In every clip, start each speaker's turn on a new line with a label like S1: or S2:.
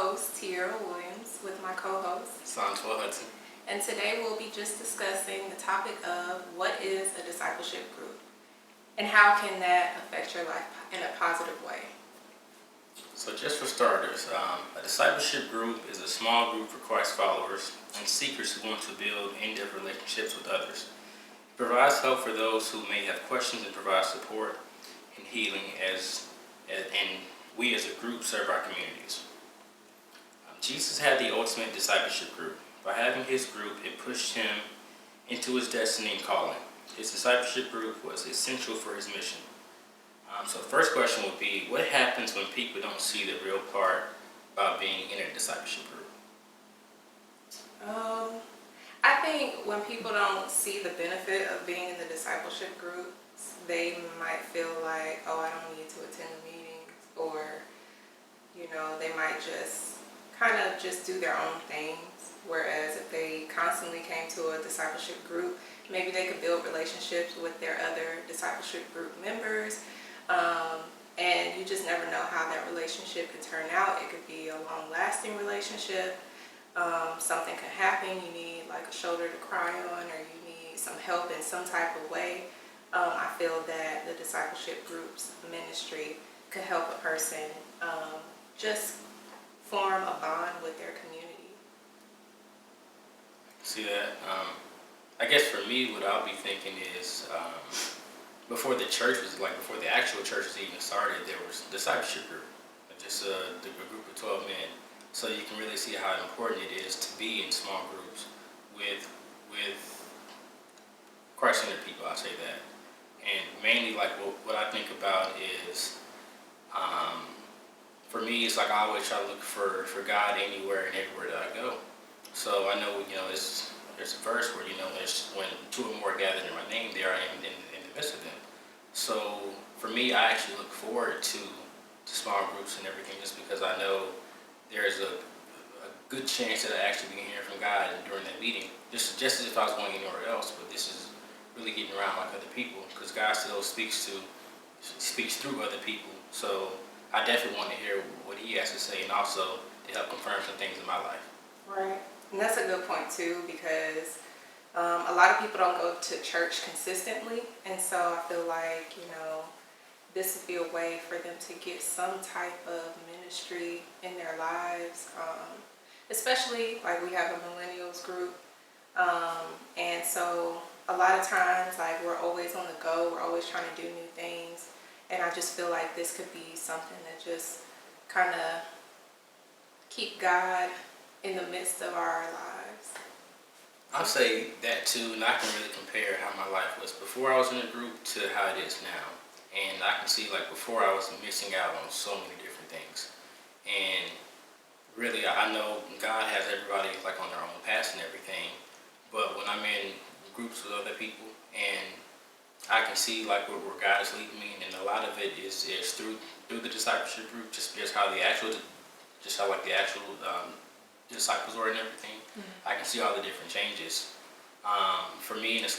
S1: host, Tierra Williams, with my co-host,
S2: Santua Hudson.
S1: and today we'll be just discussing the topic of what is a discipleship group and how can that affect your life in a positive way.
S2: So just for starters, a discipleship group is a small group for Christ followers and seekers who want to build in-depth relationships with others. It provides help for those who may have questions and provides support and healing and we as a group serve our communities. Jesus had the ultimate discipleship group. By having his group, it pushed him into his destiny and calling. His discipleship group was essential for his mission. So the first question would be, what happens when people don't see the real part about being in a discipleship group?
S1: I think when people don't see the benefit of being in the discipleship groups, they might feel like, oh, I don't need to attend the meetings, or, they might just kind of just do their own things. Whereas if they constantly came to a discipleship group, maybe they could build relationships with their other discipleship group members. And you just never know how that relationship could turn out. It could be a long-lasting relationship. Something could happen. You need like a shoulder to cry on, or you need some help in some type of way. I feel that the discipleship group's ministry could help a person just form a bond with their community.
S2: See that? I guess for me, what I'll be thinking is, before the actual church was even started, there was a discipleship group, just a group of 12 men. So you can really see how important it is to be in small groups with Christ-centered people. I say that, and mainly like what I think about is, for me, it's like I always try to look for God anywhere and everywhere that I go. So I know there's a verse where there's when two or more are gathered in my name, there I am in the midst of them. So for me, I actually look forward to small groups and everything, just because I know there's a good chance that I actually be hearing from God during that meeting, just as if I was going anywhere else. But this is really getting around like other people, because God still speaks through other people. So I definitely want to hear what He has to say, and also to help confirm some things in my life.
S1: Right. And that's a good point too, because a lot of people don't go to church consistently, and so I feel like this would be a way for them to get some type of ministry in their lives, especially like we have a millennials group, and so a lot of times like we're always on the go, we're always trying to do new things, and I just feel like this could be something that just kind of keep God in the midst of our lives.
S2: I'll say that too, and I can really compare how my life was before I was in a group to how it is now. And I can see like before I was missing out on so many different things. And really, I know God has everybody like on their own paths and everything, but when I'm in groups with other people and I can see like where God is leading me, and a lot of it is through the discipleship group, just how the actual disciples were and everything. Mm-hmm. I can see all the different changes. For me, it's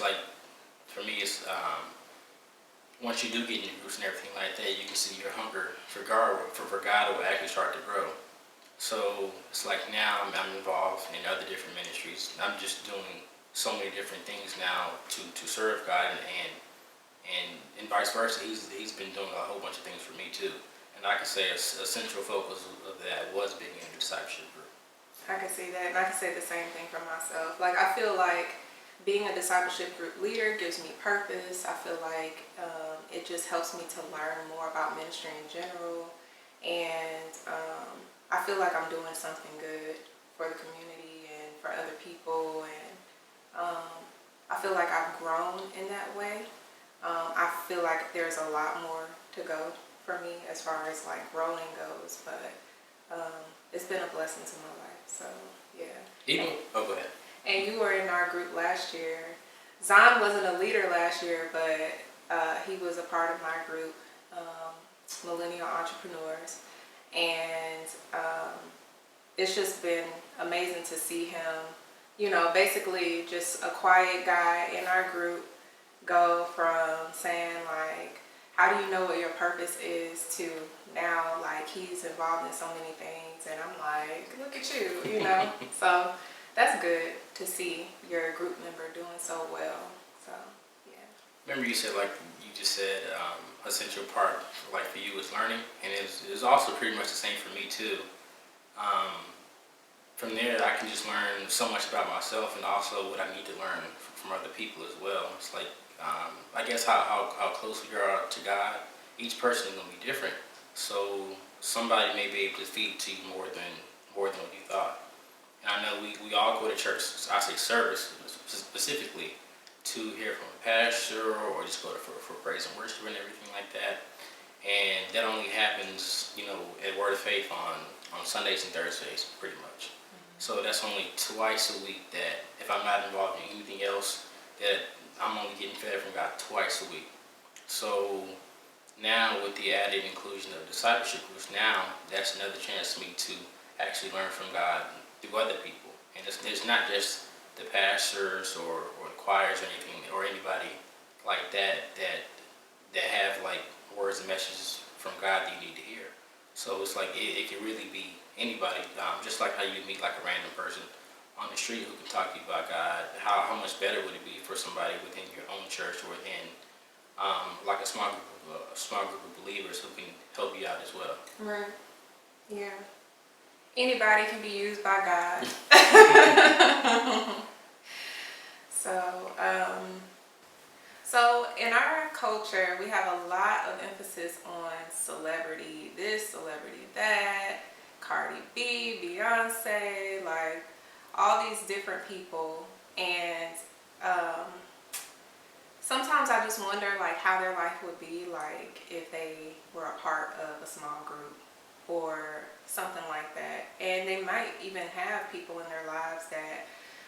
S2: once you do get in groups and everything like that, you can see your hunger for God will actually start to grow. So it's like now I'm involved in other different ministries. I'm just doing so many different things now to serve God, and vice versa. He's been doing a whole bunch of things for me too. And I can say a central focus of that was being in a discipleship group.
S1: I can see that, and I can say the same thing for myself. Like, I feel like being a discipleship group leader gives me purpose. I feel like it just helps me to learn more about ministry in general, and I feel like I'm doing something good for the community and for other people, and I feel like I've grown in that way. I feel like there's a lot more to go for me as far as like growing goes, but it's been a blessing to my life. So yeah.
S2: Go ahead.
S1: And you were in our group last year. Zahn wasn't a leader last year, but he was a part of my group, Millennial Entrepreneurs, and it's just been amazing to see him. Basically just a quiet guy in our group go from saying like, how do you know what your purpose is, to now like he's involved in so many things and I'm like, look at you, you know. So that's good to see your group member doing so well. So yeah.
S2: Remember you said, like you just said, essential part like for you is learning, and it was also pretty much the same for me too. Um, from there, I can just learn so much about myself and also what I need to learn from other people as well. It's like, I guess how close we are to God, each person is going to be different. So somebody may be able to feed to you more than what you thought. And I know we all go to church, I say service specifically, to hear from a pastor or just go to for praise and worship and everything like that. And that only happens, at Word of Faith on Sundays and Thursdays, pretty much. So that's only twice a week that if I'm not involved in anything else, that I'm only getting fed from God twice a week. So now with the added inclusion of discipleship groups, now that's another chance for me to actually learn from God through other people. And it's not just the pastors or the choirs or anything or anybody like that have like words and messages from God that you need to hear. So it's like it can really be anybody, just like how you meet like a random person on the street who can talk to you about God. How much better would it be for somebody within your own church or within like a small group of believers who can help you out as well?
S1: Right. Yeah. Anybody can be used by God. So in our culture, we have a lot of emphasis on celebrity this, celebrity that, Cardi B, Beyonce, like all these different people. And sometimes I just wonder like how their life would be like if they were a part of a small group or something like that. And they might even have people in their lives that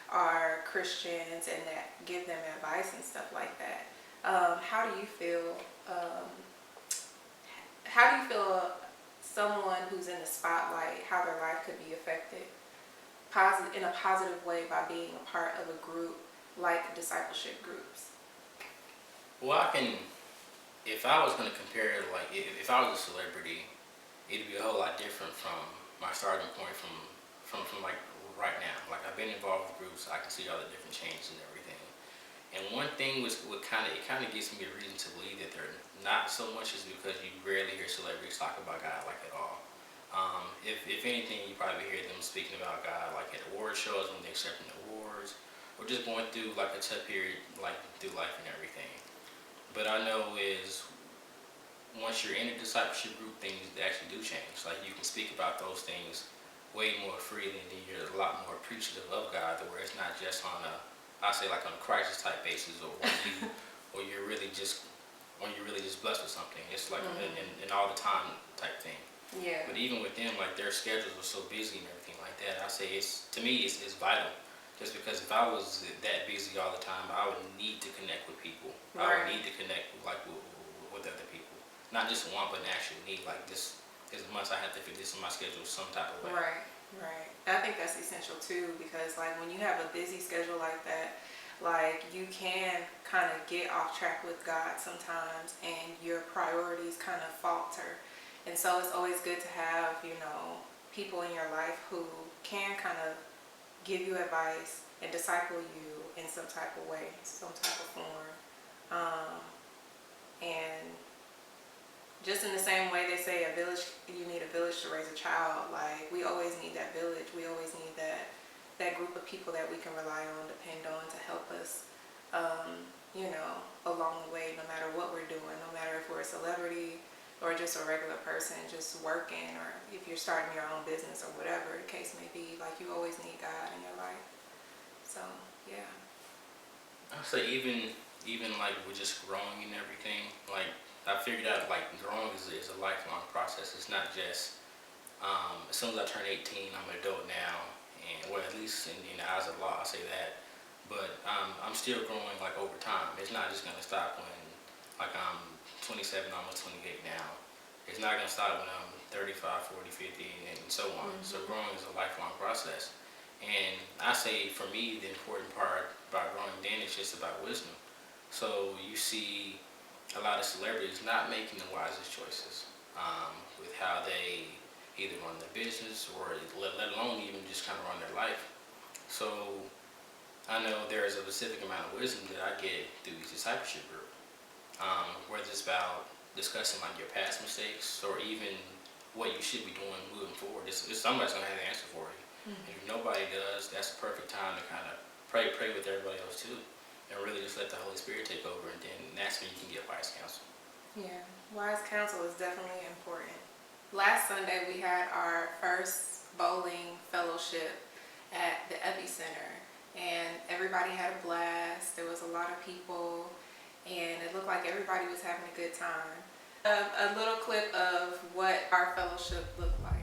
S1: are Christians and that give them advice and stuff like that. How do you feel? How do you feel someone who's in the spotlight, how their life could be affected in a positive way by being a part of a group like discipleship groups?
S2: Well, if I was going to compare, like if I was a celebrity, it'd be a whole lot different from my starting point from like right now. Like I've been involved with groups, I can see all the different changes and everything. And one thing it kind of gives me a reason to believe that they're not so much is because you rarely hear celebrities talk about God like at all. If anything, you probably hear them speaking about God like at award shows when they're accepting awards, or just going through like a tough period like through life and everything. But I know is once you're in a discipleship group, things actually do change. Like you can speak about those things way more freely, and then you're a lot more appreciative of God, where it's not just on a crisis type basis, or or you're really just blessed with something. It's like an all the time type thing.
S1: Yeah.
S2: But even with them, like their schedules were so busy and everything like that, I say to me it's vital. Just because if I was that busy all the time, I would need to connect with people.
S1: Right.
S2: I would need to connect with other people, not just want, but an actual need. Like this month, I have to fit this in my schedule some type of way.
S1: Right. I think that's essential too, because like when you have a busy schedule like that, like you can kind of get off track with God sometimes, and your priorities kind of falter. And so it's always good to have, people in your life who can kind of give you advice and disciple you in some type of way, some type of form. And just in the same way they say you need a village to raise a child, like we always need that village. We always need that group of people that we can rely on, depend on to help us, along the way, no matter what we're doing, no matter if we're a celebrity or just a regular person just working, or if you're starting your own business or whatever the case may be, like you always need God in your life. So, yeah.
S2: I'd say even like we're just growing and everything, like I figured out like growing is a lifelong process. It's not just as soon as I turn 18, I'm an adult now, and well, at least in the eyes of the law, I say that. But I'm still growing like over time. It's not just gonna stop when like I'm 27, almost 28 now. It's not gonna stop when I'm 35, 40, 50, and so on. So growing is a lifelong process. And I say for me, the important part about growing then is just about wisdom. So you see a lot of celebrities not making the wisest choices with how they either run their business or let alone even just kind of run their life. So I know there is a specific amount of wisdom that I get through the discipleship group, whether it's about discussing like your past mistakes or even what you should be doing moving forward. It's somebody's gonna have the answer for you.
S1: Mm-hmm.
S2: If nobody does, that's the perfect time to kind of pray with everybody else too, and really just let the Holy Spirit take over, and then that's when you can get wise counsel.
S1: Yeah, wise counsel is definitely important. Last Sunday we had our first bowling fellowship at the Epicenter, and everybody had a blast. There was a lot of people, and it looked like everybody was having a good time. A little clip of what our fellowship looked like.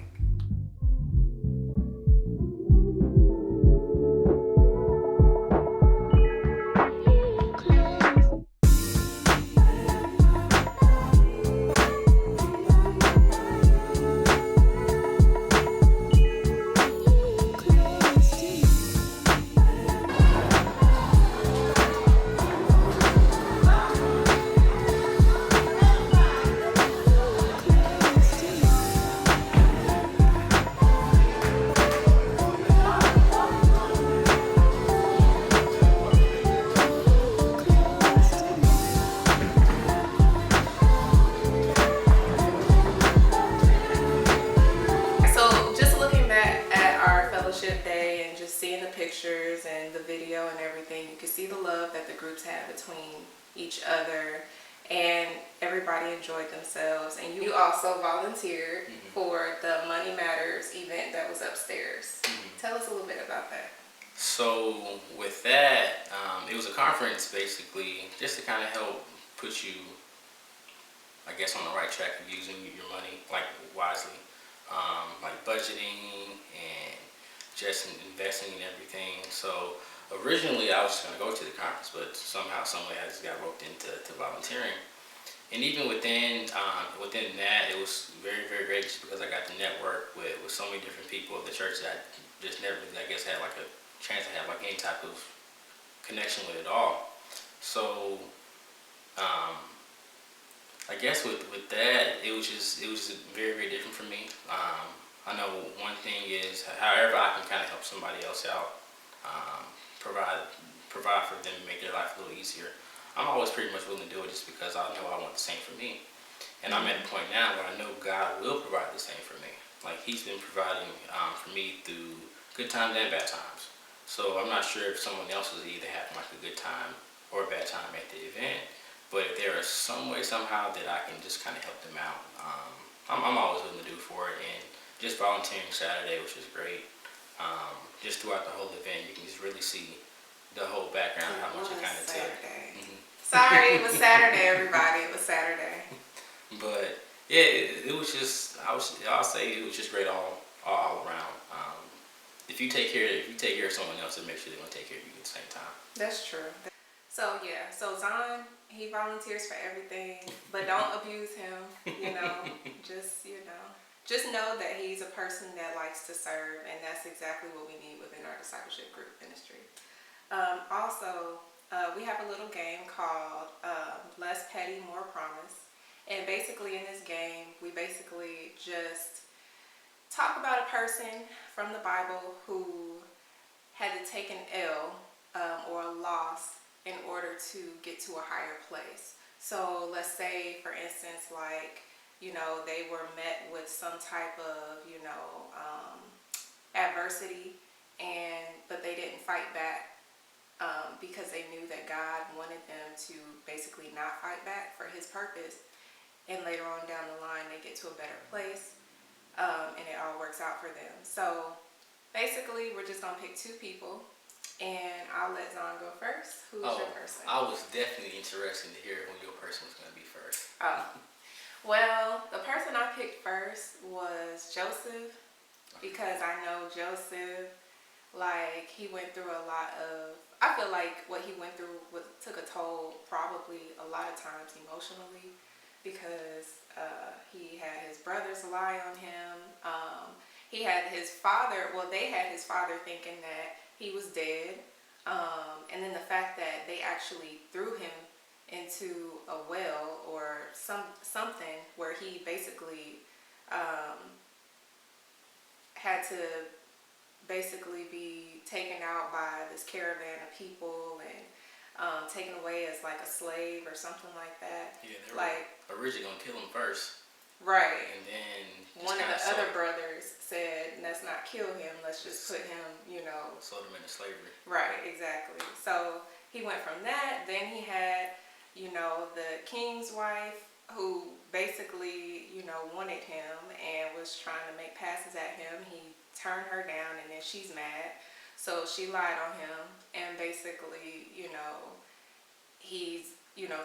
S1: So just looking back at our fellowship day and just seeing the pictures and the video and everything, you can see the love that the groups had between each other, and everybody enjoyed themselves. And you also volunteered for the Money Matters event that was upstairs. Tell us a little bit about that.
S2: So with that, it was a conference basically just to kind of help put you, I guess, on the right track of using your money like wisely, like budgeting and just investing in everything. So originally I was just gonna go to the conference, but somehow, some way, I just got roped into volunteering. And even within that, it was very, very great just because I got to network with so many different people at the church that I just never really, I guess, had like a chance to have like any type of connection with it all. So I guess with that, it was just very, very different for me. I know one thing is, however I can kind of help somebody else out, provide for them, make their life a little easier. I'm always pretty much willing to do it just because I know I want the same for me. And I'm at a point now where I know God will provide the same for me. Like He's been providing for me through good times and bad times. So I'm not sure if someone else is either having like a good time or a bad time at the event. But if there is some way, somehow, that I can just kind of help them out, I'm always willing to do for it. And just volunteering Saturday, which is great. Just throughout the whole event, you can just really see the whole background, how much it kind of took.
S1: Sorry, it was Saturday, everybody. It was Saturday.
S2: But yeah, it was just, I'll say it was just great all around. If you take care of someone else, it makes sure they're gonna take care of you at the same time.
S1: That's true. So yeah, so Zon, he volunteers for everything, but don't abuse him. Just know that he's a person that likes to serve, and that's exactly what we need within our discipleship group ministry. Also, we have a little game called Less Petty, More Promise. And basically in this game, we basically just talk about a person from the Bible who had to take an L or a loss in order to get to a higher place. So let's say, for instance, like, they were met with some type of, adversity, but they didn't fight back because they knew that God wanted them to basically not fight back for His purpose. And later on down the line, they get to a better place, and it all works out for them. So basically, we're just gonna pick two people, and I'll let Zon go first. Who's your person?
S2: I was definitely interested to hear who your person was gonna be first.
S1: Well, the person I picked first was Joseph, because I know Joseph, like, he went through a lot of, I feel like what he went through took a toll probably a lot of times emotionally, because he had his brothers lie on him. He had his father, they had his father thinking that he was dead. And then the fact that they actually threw him into a well or something where he basically had to basically be taken out by this caravan of people and taken away as like a slave or something like that.
S2: Yeah, they
S1: like
S2: were originally gonna kill him first,
S1: right.
S2: and then
S1: One of the other brothers said, let's not kill him, let's just put him,
S2: sold him into slavery.
S1: Right, exactly. So he went from that. Then he had, the king's wife who basically, wanted him and was trying to make passes at him. He turned her down, and then she's mad. So she lied on him, and basically, he's,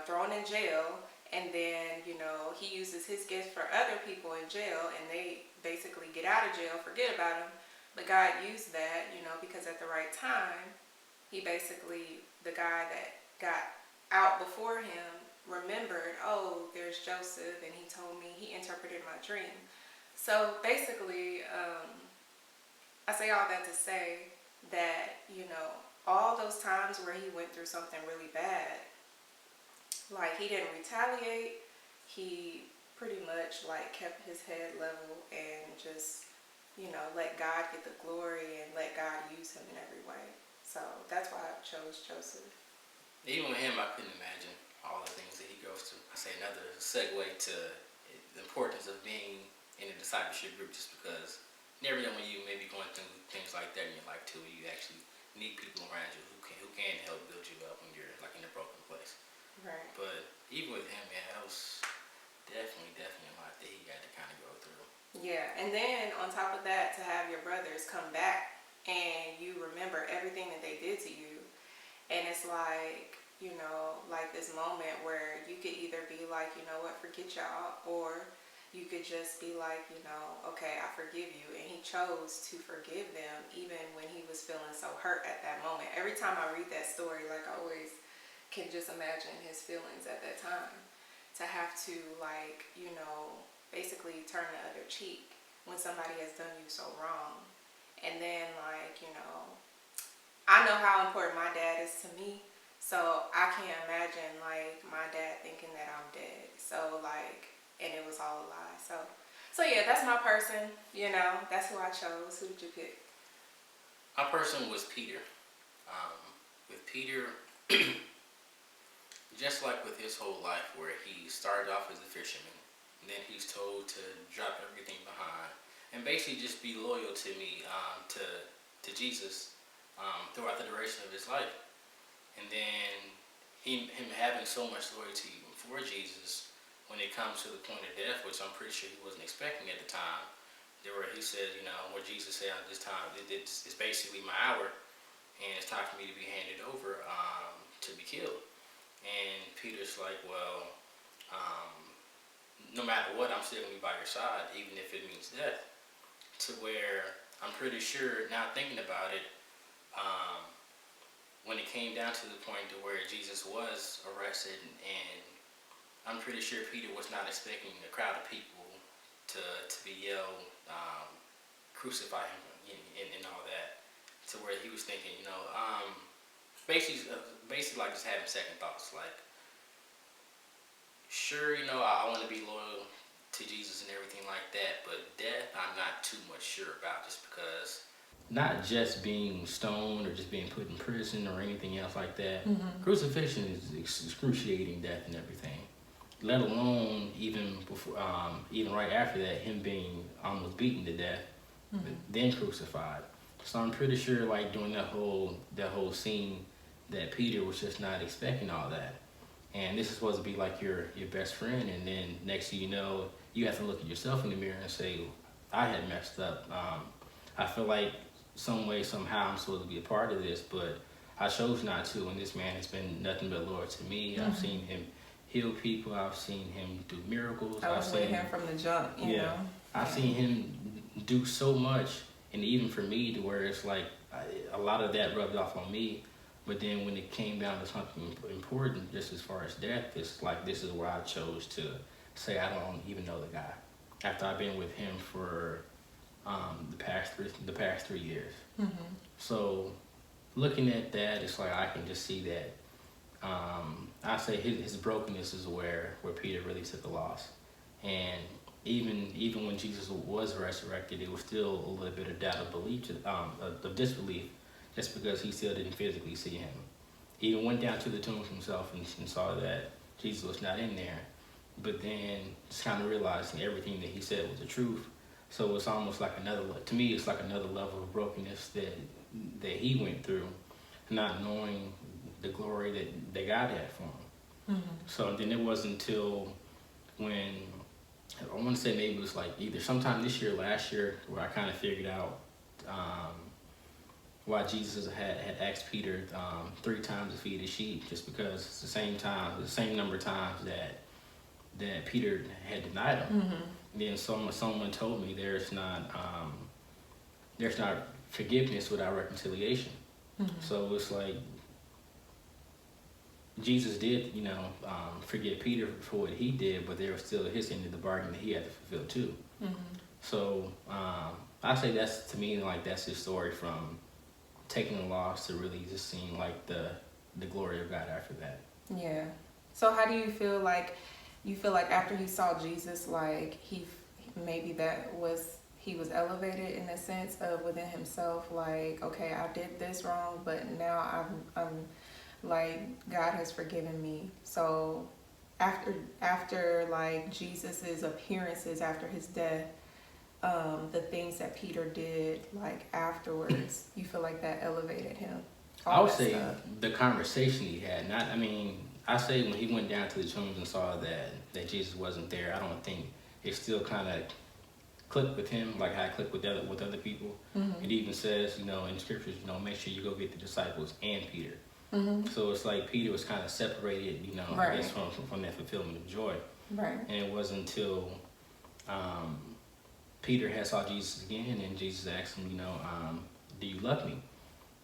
S1: thrown in jail. And then, he uses his gifts for other people in jail, and they basically get out of jail, forget about him. But God used that, because at the right time, he basically, the guy that got out before him remembered, oh, there's Joseph, and he interpreted my dream. So basically, I say all that to say that, all those times where he went through something really bad, like he didn't retaliate, he pretty much like kept his head level and just, let God get the glory and let God use him in every way. So that's why I chose Joseph.
S2: Even with him, I couldn't imagine all the things that he goes through. I say another segue to the importance of being in a discipleship group, just because you never know when you may be going through things like that in your life too. You actually need people around you who can help build you up when you're like in a broken place.
S1: Right.
S2: But even with him, man, that was definitely a lot that he had to kind of go through.
S1: Yeah, and then on top of that, to have your brothers come back and you remember everything that they did to you, and it's like, like this moment where you could either be like, you know what, forget y'all, or you could just be like, okay, I forgive you. And he chose to forgive them even when he was feeling so hurt at that moment. Every time I read that story, like I always can just imagine his feelings at that time, to have to like, basically turn the other cheek when somebody has done you so wrong. And then like, I know how important my dad is to me, so I can't imagine like my dad thinking that I'm dead. So like, and it was all a lie. So yeah, that's my person, that's who I chose. Who did you pick?
S2: My person was Peter. With Peter, just like with his whole life, where he started off as a fisherman, and then he's told to drop everything behind and basically just be loyal to me, to Jesus, throughout the duration of his life. And then him having so much loyalty for Jesus when it comes to the point of death, which I'm pretty sure he wasn't expecting at the time, where he said, where Jesus said, this time, it's basically my hour, and it's time for me to be handed over to be killed. And Peter's like, well, no matter what, I'm still going to be by your side, even if it means death. To where I'm pretty sure, now thinking about it, when it came down to the point to where Jesus was arrested, and I'm pretty sure Peter was not expecting a crowd of people to be yelled, crucify him and all that. To where he was thinking, basically like just having second thoughts, like, sure, I want to be loyal to Jesus and everything like that, but death I'm not too much sure about, just because not just being stoned or just being put in prison or anything else like that. Mm-hmm. Crucifixion is excruciating death and everything, let alone even before, even right after that, him being almost beaten to death, mm-hmm. then crucified. So I'm pretty sure, like, during that whole scene, that Peter was just not expecting all that. And this is supposed to be like your best friend, and then next thing you know, you have to look at yourself in the mirror and say, I had messed up. I feel like some way, somehow I'm supposed to be a part of this, but I chose not to, and this man has been nothing but Lord to me. Mm-hmm. I've seen him heal people. I've seen him do miracles.
S1: I was with him from the jump, you know.
S2: I've seen him do so much, and even for me, to where it's like a lot of that rubbed off on me. But then when it came down to something important, just as far as death, it's like this is where I chose to say I don't even know the guy. After I've been with him for the past 3 years. Mm-hmm. So looking at that, it's like I can just see that I say his brokenness is where Peter really took a loss. And even when Jesus was resurrected, it was still a little bit of doubt of belief, of disbelief, just because he still didn't physically see him. He even went down to the tomb himself and saw that Jesus was not in there, but then just kind of realizing everything that he said was the truth. So it's almost like to me, it's like another level of brokenness that he went through, not knowing the glory that God had for him. Mm-hmm. So then it wasn't until when, I want to say maybe it was like either sometime this year or last year, where I kind of figured out why Jesus had asked Peter 3 times to feed his sheep, just because it's the same number of times that Peter had denied him. Mm-hmm. And then someone told me there's not forgiveness without reconciliation. Mm-hmm. So it's like Jesus did, forgive Peter for what he did, but there was still his end of the bargain that he had to fulfill too. Mm-hmm. So I say that's his story from taking a loss to really just seeing like the glory of God after that.
S1: Yeah. So how do you feel like after he saw Jesus, like he was elevated in the sense of within himself, like, okay, I did this wrong, but now I'm like, God has forgiven me. So after like Jesus's appearances after his death, the things that Peter did like afterwards, you feel like that elevated him?
S2: I would say the conversation he had. I say when he went down to the tombs and saw that Jesus wasn't there, I don't think it still kind of clicked with him like how it clicked with other people. Mm-hmm. It even says, in scriptures, make sure you go get the disciples and Peter. Mm-hmm. So it's like Peter was kind of separated, right, I guess from that fulfillment of joy. Right. And it wasn't until Peter had saw Jesus again, and Jesus asked him, do you love me?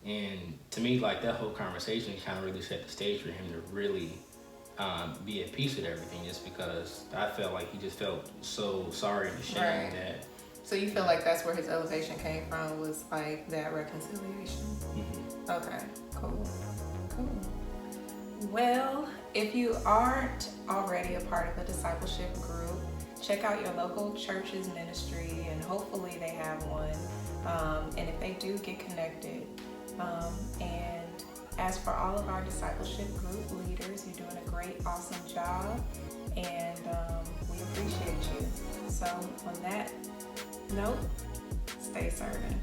S2: And to me, like, that whole conversation kind of really set the stage for him to really be at peace with everything, just because I felt like he just felt so sorry and ashamed. Right. That.
S1: So you feel like that's where his elevation came from, was like that reconciliation? Mm-hmm. Okay, cool. Well, if you aren't already a part of a discipleship group, check out your local church's ministry, and hopefully they have one. And if they do, get connected. And as for all of our discipleship group leaders, you're doing a great, awesome job, and we appreciate you. So on that note, stay serving.